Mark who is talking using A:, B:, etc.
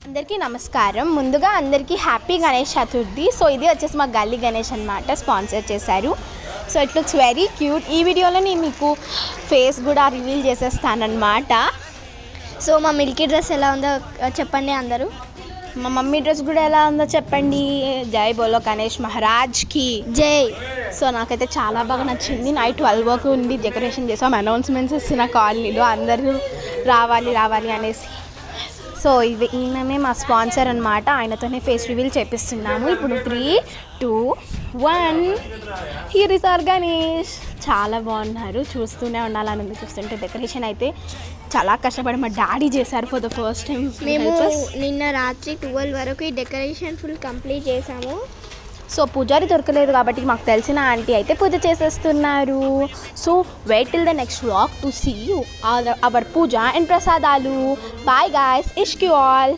A: అందరికీ నమస్కారం. ముందుగా అందరికీ హ్యాపీ గణేష్ చతుర్థి. సో ఇది వచ్చేసి మా గల్లీ గణేష్ అనమాట, స్పాన్సర్ చేశారు. So it looks very cute. ఈ వీడియోలో నేను మీకు ఫేస్ కూడా రివీల్ చేసేస్తానమాట.
B: సో మా మిల్కీ డ్రెస్ ఎలా ఉందో చెప్పండి అందరూ.
A: మా మమ్మీ డ్రెస్ కూడా ఎలా ఉందో చెప్పండి. జై బోలో గణేష్ మహారాజ్కి
B: జై.
A: సో నాకైతే చాలా బాగా నచ్చింది. నైట్ 12 వరకు ఉండి డెకరేషన్ చేసాం. అనౌన్స్మెంట్స్ ఇస్తున్న కాలనీలో అందరూ రావాలి అనేసి. సో ఈయనమే మా స్పాన్సర్ అనమాట. ఆయనతోనే ఫేస్ రివీల్ చేపిస్తున్నాము. ఇప్పుడు 3, 2, 1 హియర్ ఇస్ అవర్ గణేష్. చాలా బాగున్నారు, చూస్తూనే ఉండాలని చూస్తుంటే. డెకరేషన్ అయితే చాలా కష్టపడి మా డాడీ చేశారు ఫర్ ద ఫస్ట్ టైం.
B: మేము నిన్న రాత్రి 12 వరకు ఈ డెకరేషన్ ఫుల్ కంప్లీట్ చేసాము.
A: సో పూజారి దొరకలేదు కాబట్టి మాకు తెలిసిన ఆంటీ అయితే పూజ చేసేస్తున్నారు. So wait till the next vlog to see our పూజ అండ్ ప్రసాదాలు. బాయ్ గాయ్స్, ఇష్క్ యు ఆల్.